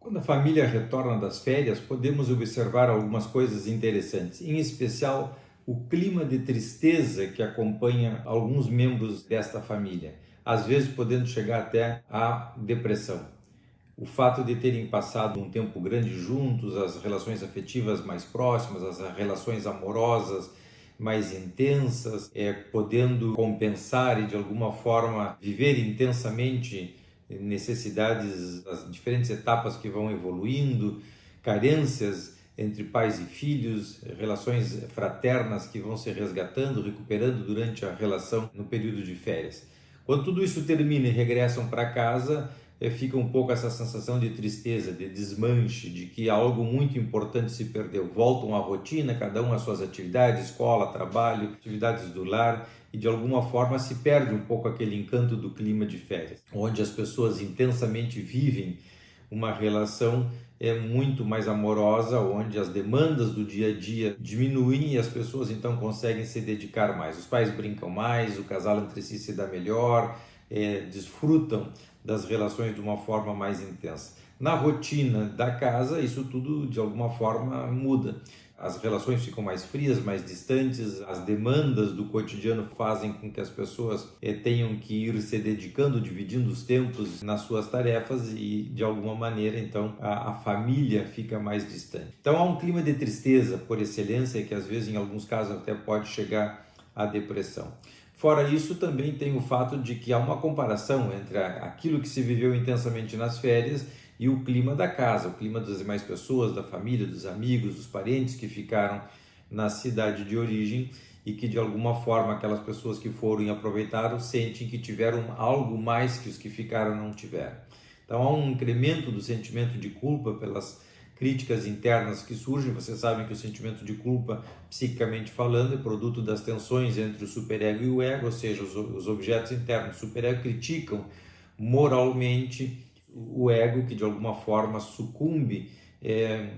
Quando a família retorna das férias, podemos observar algumas coisas interessantes, em especial o clima de tristeza que acompanha alguns membros desta família, às vezes podendo chegar até à depressão. O fato de terem passado um tempo grande juntos, as relações afetivas mais próximas, as relações amorosas mais intensas, podendo compensar e de alguma forma viver intensamente necessidades, as diferentes etapas que vão evoluindo, carências entre pais e filhos, relações fraternas que vão se resgatando, recuperando durante a relação no período de férias. Quando tudo isso termina e regressam para casa, fica um pouco essa sensação de tristeza, de desmanche, de que algo muito importante se perdeu. Voltam à rotina, cada um às suas atividades, escola, trabalho, atividades do lar, e de alguma forma se perde um pouco aquele encanto do clima de férias, onde as pessoas intensamente vivem uma relação muito mais amorosa, onde as demandas do dia a dia diminuem e as pessoas então conseguem se dedicar mais. Os pais brincam mais, o casal entre si se dá melhor, desfrutam das relações de uma forma mais intensa. Na rotina da casa, isso tudo de alguma forma muda. As relações ficam mais frias, mais distantes, as demandas do cotidiano fazem com que as pessoas tenham que ir se dedicando, dividindo os tempos nas suas tarefas e de alguma maneira então a família fica mais distante. Então há um clima de tristeza por excelência que às vezes em alguns casos até pode chegar à depressão. Fora isso, também tem o fato de que há uma comparação entre aquilo que se viveu intensamente nas férias e o clima da casa, o clima das demais pessoas, da família, dos amigos, dos parentes que ficaram na cidade de origem e que de alguma forma aquelas pessoas que foram e aproveitaram sentem que tiveram algo mais que os que ficaram não tiveram. Então há um incremento do sentimento de culpa pelas críticas internas que surgem. Vocês sabem que o sentimento de culpa, psiquicamente falando, é produto das tensões entre o superego e o ego, ou seja, os objetos internos do superego criticam moralmente o ego, que de alguma forma sucumbe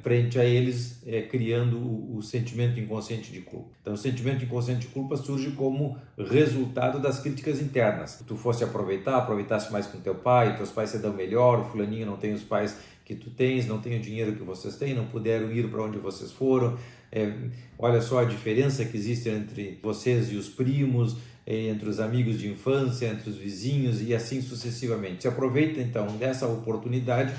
frente a eles, criando o sentimento inconsciente de culpa. Então o sentimento inconsciente de culpa surge como resultado das críticas internas. Se tu fosse aproveitasse mais com teu pai, teus pais se dão melhor, o fulaninho não tem os pais que tu tens, não tem o dinheiro que vocês têm, não puderam ir para onde vocês foram, olha só a diferença que existe entre vocês e os primos, entre os amigos de infância, entre os vizinhos e assim sucessivamente. Se aproveita então dessa oportunidade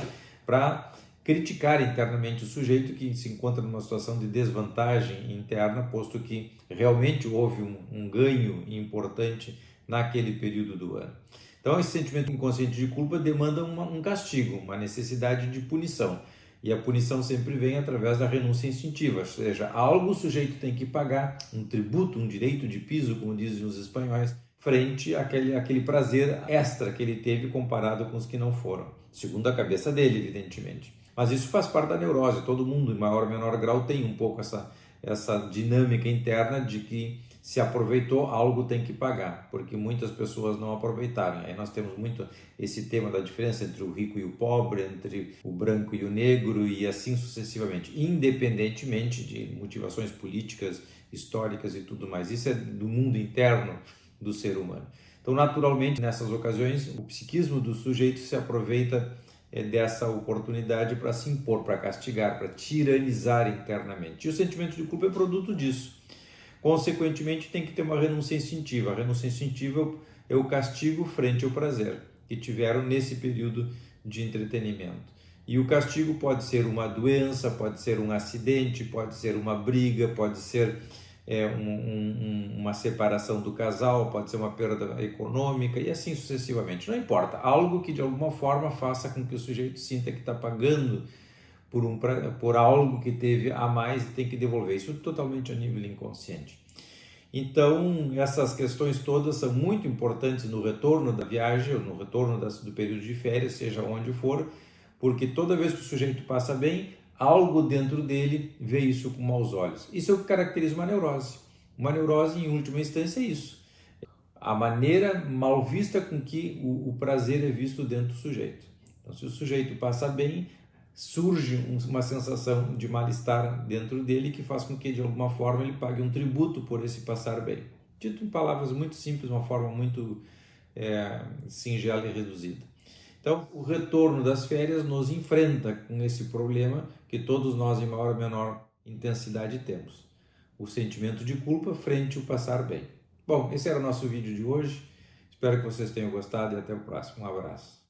para criticar internamente o sujeito que se encontra numa situação de desvantagem interna, posto que realmente houve um ganho importante naquele período do ano. Então esse sentimento inconsciente de culpa demanda um castigo, uma necessidade de punição. E a punição sempre vem através da renúncia instintiva, ou seja, algo o sujeito tem que pagar, um tributo, um direito de piso, como dizem os espanhóis, frente àquele prazer extra que ele teve comparado com os que não foram, segundo a cabeça dele, evidentemente. Mas isso faz parte da neurose, todo mundo, em maior ou menor grau, tem um pouco essa dinâmica interna de que se aproveitou, algo tem que pagar, porque muitas pessoas não aproveitaram. Aí nós temos muito esse tema da diferença entre o rico e o pobre, entre o branco e o negro e assim sucessivamente, independentemente de motivações políticas, históricas e tudo mais. Isso é do mundo interno do ser humano. Então, naturalmente, nessas ocasiões, o psiquismo do sujeito se aproveita dessa oportunidade para se impor, para castigar, para tiranizar internamente. E o sentimento de culpa é produto disso. Consequentemente, tem que ter uma renúncia instintiva. A renúncia instintiva é o castigo frente ao prazer que tiveram nesse período de entretenimento. E o castigo pode ser uma doença, pode ser um acidente, pode ser uma briga, pode ser uma separação do casal, pode ser uma perda econômica e assim sucessivamente. Não importa, algo que de alguma forma faça com que o sujeito sinta que está pagando por algo que teve a mais e tem que devolver. Isso totalmente a nível inconsciente. Então, essas questões todas são muito importantes no retorno da viagem, ou no retorno do período de férias, seja onde for, porque toda vez que o sujeito passa bem, algo dentro dele vê isso com maus olhos. Isso é o que caracteriza uma neurose. Uma neurose, em última instância, é isso. A maneira mal vista com que o prazer é visto dentro do sujeito. Então, se o sujeito passa bem, surge uma sensação de mal-estar dentro dele que faz com que, de alguma forma, ele pague um tributo por esse passar bem. Dito em palavras muito simples, uma forma muito singela e reduzida. Então, o retorno das férias nos enfrenta com esse problema que todos nós, em maior ou menor intensidade, temos. O sentimento de culpa frente ao passar bem. Bom, esse era o nosso vídeo de hoje. Espero que vocês tenham gostado e até o próximo. Um abraço.